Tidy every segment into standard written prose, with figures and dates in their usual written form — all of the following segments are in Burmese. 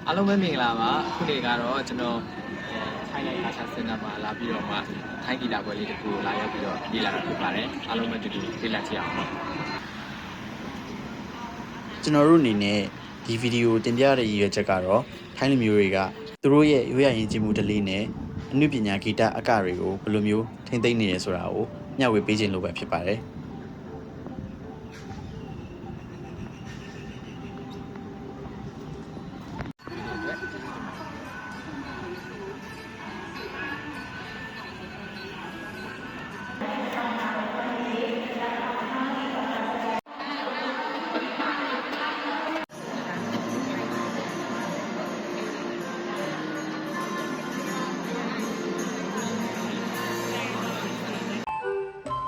အားလုံးပဲမင်္ဂလာပါခုနေ့ကတော့ကျွန်တော်ထိုင်းနိုင်ငံအားစင်တာမှာလာပြီးတော့မှထိုင်းဂီတပွဲလေးတစ်ခုလာရောက်ပြီးတော့ပြေးလာတာဖြစ်ပါတယ်အားလုံးပဲတူတူပြေးလာကြည့်အောင်ကျွန်တော်တို့အနေနဲ့ဒီဗီဒီယိုတင်ပြရတဲ့ရည်ရွယ်ချက်ကတော့ထိုင်းလူမျိုးတွေကသူတို့ရဲ့ရိုးရာယဉ်ကျေးမှုဓလေ့နဲ့အနုပညာဂီတအကတွေကိုဘယ်လိုမျိုးထိန်းသိမ်းနေရဆိုတာကိုမျှဝေပေးခြင်းလိုပဲဖြစ်ပါတယ်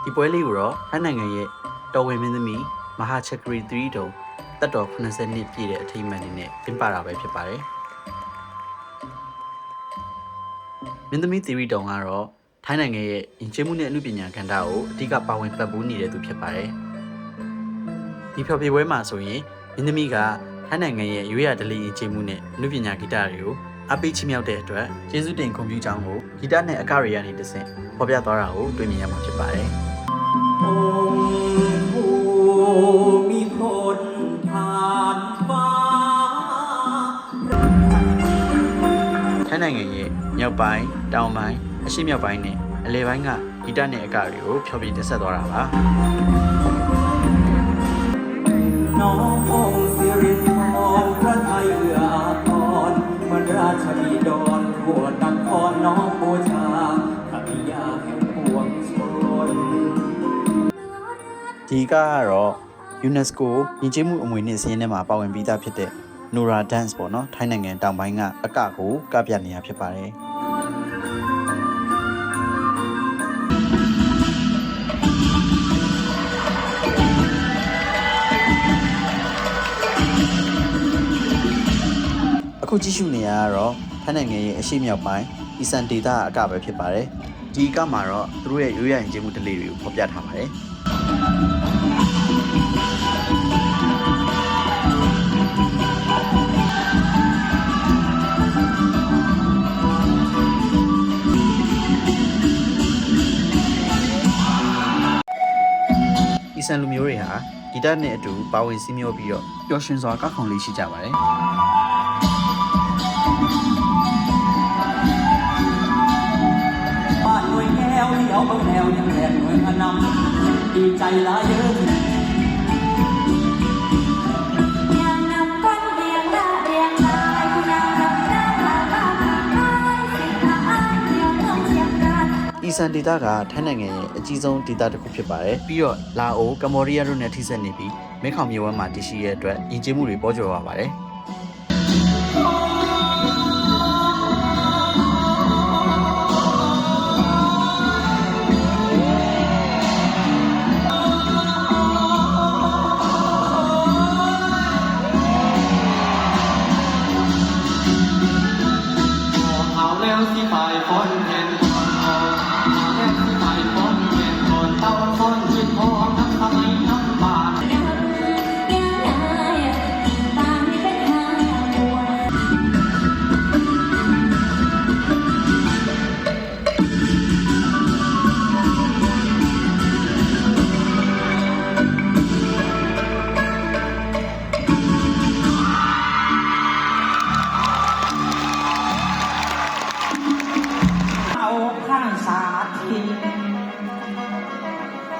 ဒီပွဲလေးကိုတော့ထိုင်းနိုင်ငံရဲ့တော်ဝင်မင်းသမီးမဟာချက်ဂရီ3တုံတက်တော်80နှစ်ပြည့်တဲ့အထိမ်းအမှတ်နဲ့ကျင်းပတာပဲဖြစ်ပါတယ်မင်းသမီး3တုံကတော့ထိုင်းနိုင်ငံရဲ့ယဉ်ကျေးမှုနဲ့အမှုပညာကဏ္ဍကိုအဓိကပါဝင်ပတ်ပူးနေတဲ့သူဖြစ်ပါတယ်ဒီဖျော်ဖြေပွဲမှာဆိုရင်မင်းသမီးကထိုင်းနိုင်ငံရဲ့ရိုးရာဓလေ့ယဉ်ကျေးမှုနဲ့အမှုပညာဂီတတွေကိုအပိချီမြောက်တဲ့အတွက်ကျေးဇူးတင်ဂုဏ်ပြုကြောင်းကိုဂီတနဲ့အကတွေကနေတဆင့်ဖော်ပြသွားတာကိုတွေ့မြင်ရမှာဖြစ်ပါတယ်มีพลผ่านฟ้าထိုင်းနိုင်ငံရဲ့မြောက်ပိုင်းတောင်ပိုင်းအရှေ့မြောက်ပိုင်းနဲ့အလယ်ပိုင်းကဂီတနဲ့အကတွေကိုဖျော်ဖြေတင်ဆက်သွားတာပါน้ององค์สิริธรพระไทยเอื้ออาทรมันราชบิดรทั่วนครน้องบูชาขมิยาแห่งปวงชนဒီကတော့ UNESCO ယဉ်ကျေးမှုအမွေအနှစ်စာရင်းထဲမှာပါဝင်ပြီးသားဖြစ်တဲ့ Nora Dance ပေါ့နော်ထိုင်းနိုင်ငံတောင်ပိုင်းကအကကိုကပြနေရဖြစ်ပါတယ်အခုကြည့်ရှုနေရတော့ထိုင်းနိုင်ငံရဲ့အရှေ့မြောက်ပိုင်းအီစန်ဒေသအကပဲဖြစ်ပါတယ်ဒီအကမှာတော့သူတို့ရဲ့ရိုးရာယဉ်ကျေးမှုဓလေ့တွေကိုဖော်ပြထားပါတယ်အီစန်လူမျိုးတွေဟာဂီတနဲ့အတူပါဝင်စည်းမျောပြီးတော့ပျော်ရွှင်စွာကောက်ခုံလေးရှိကြပါတယ်บ้านหน่วยแก้วเลี้ยวเบิ่งแนวยังแหลกหน่วยขนำดีใจหลายเยอะအီစန်ဒေသကထိုင်းနိုင်ငံရဲ့အကြီးဆုံးဒေသတစ်ခုဖြစ်ပါတယ်ပြီးတော့လာအိုကမ္ဘောဒီးယားတို့နဲ့ထိစပ်နေပြီးမဲခေါင်မြစ်ဝှမ်းမှာတည်ရှိရတဲ့အတွက်ယဉ်ကျေးမှုတွေပေါ်ကျော်ရပါတယ်เอาแล้วสิฝ่ายคนเห็น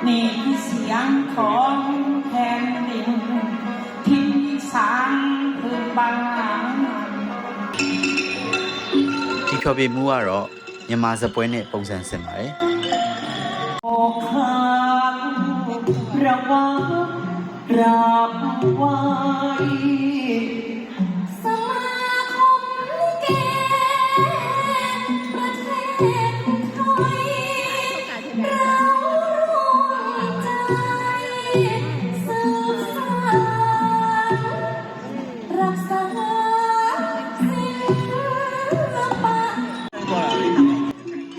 นี่คือเสียงของแผ่นดินที่สานพื้นบ้านဒီဖျော်ဖြေမှုကတော့မြန်မာစပွဲနဲ့ပုံစံဆင်ပါတယ်โอคาระวังกราบไหว้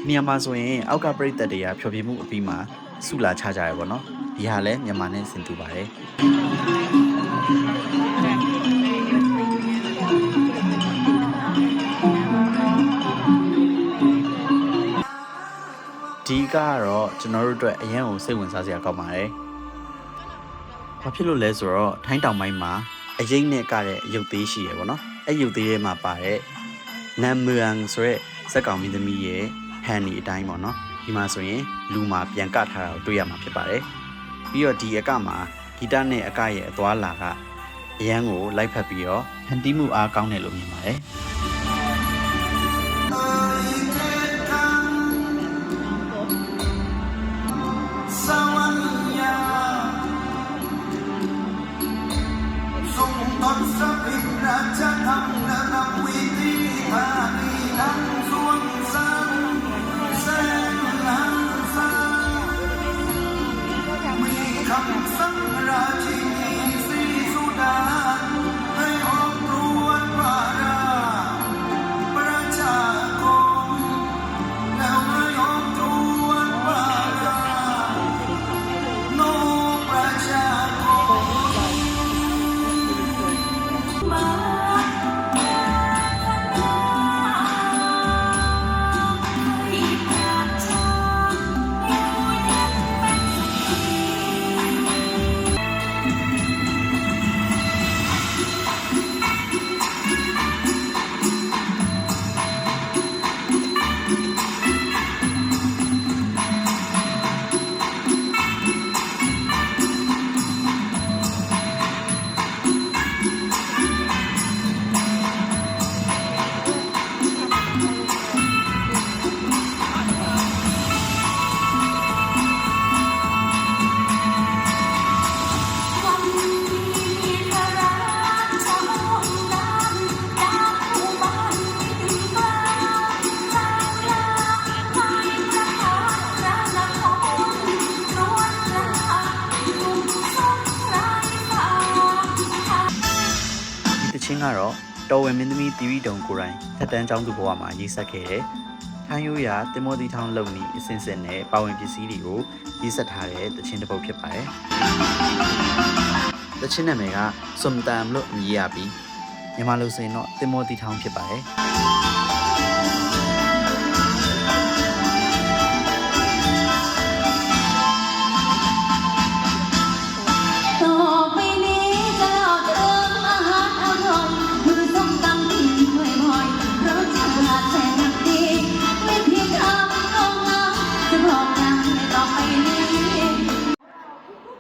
မြန်မာဆိုရင်အောက်ကပရိသတ်တွေကဖျော်ဖြေမှုအပြီးမှာဆုလာချကြရပေါ့နော်ဒီဟာလည်းမြန်မာနဲ့ဆင်တူပါတယ် ဒီကတော့ကျွန်တော်တို့အတွက်အရင်ကိုစိတ်ဝင်စားစရာကောင်းပါတယ်ဘာဖြစ်လို့လဲဆိုတော့ထိုင်းတောင်ပိုင်းမှာအရင်နဲ့ကတဲ့ရုပ်သေးရှိရပေါ့နော်အဲ့ရုပ်သေးထဲမှာပါတဲ့နမ်မွမ်ဆိုတဲ့ဇက်ကောင်မင်းသမီးရဲ့ဟန်နီအတိုင်းပေါ့နော်ဒီမှာဆိုရင်လူမှာပြန်ကထားတာကိုတွေ့ရမှာဖြစ်ပါတယ်ပြီးတော့ဒီအကမှာဂီတနဲ့အကရဲ့အသွားလာကအရန်ကိုလိုက်ဖက်ပြီးတော့ဟန်တီးမှုအားကောင်းတယ်လို့မြင်ပါတယ်ချင်းကတော့တော်ဝင်မင်းသမီးတီဗီတုံကိုယ်တိုင်ထက်တန်းကျောင်းသူဘဝမှာရေးဆက်ခဲ့တဲ့ထိုင်းရိုးရာတင်မောသီထောင်းလုံနီအစင်စင်နဲ့ပါဝင်ပစ္စည်းတွေကိုရေးဆက်ထားတဲ့တခြင်းတစ်ပုဒ်ဖြစ်ပါတယ်။တခြင်းနာမည်ကစွမ်တမ်လို့အမည်ရပြီးမြန်မာလိုဆိုရင်တော့တင်မောသီထောင်းဖြစ်ပါတယ်။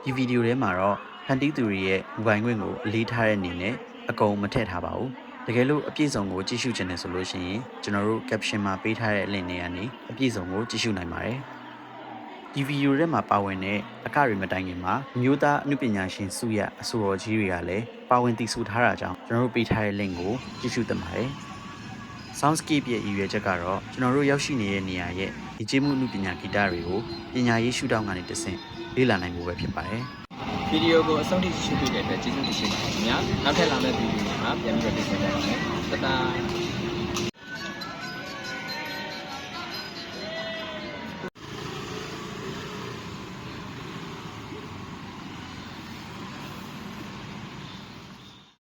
ဒီဗီဒီယိုထဲမှာတော့ဖန်တီးသူတွေရဲ့မိုဘိုင်ခွင့်ကိုအလေးထားတဲ့အနေနဲ့အကုန်မထည့်ထားပါဘူးတကယ်လို့အပြည့်စုံကိုကြည့်ရှုချင်တယ်ဆိုလို့ရှိရင်ကျွန်တော်တို့ caption မှာပေးထားတဲ့ link တွေကနေအပြည့်စုံကိုကြည့်ရှုနိုင်ပါတယ်ဒီဗီဒီယိုထဲမှာပါဝင်တဲ့အကတွေမတိုင်ခင်မှာမျိုးသားအနုပညာရှင်စုရအဆိုတော်ကြီးတွေကလည်းပါဝင်တည်ဆူထားတာကြောင့်ကျွန်တော်တို့ပေးထားတဲ့ link ကိုကြည့်ရှုသင့်ပါတယ် soundscape ရဲ့ရည်ရွယ်ချက်ကတော့ကျွန်တော်တို့ရောက်ရှိနေတဲ့နေရာရဲ့ဒီကျေးမှုအနုပညာဂီတတွေကိုပညာရေးရှုထောင့်ကနေတဆင့်လေ့လာနိုင်မှုပဲဖြစ်ပါတယ်ဗီဒီယိုကိုအဆုံးထိရှုပေးတဲ့အတွက်ကျေးဇူးတင်ပါတယ်ခင်ဗျာနောက်ထပ်လာမယ့်ဗီဒီယိုမှာပြန်ပြီးတော့တွေ့ဆုံကြပါမယ်တတား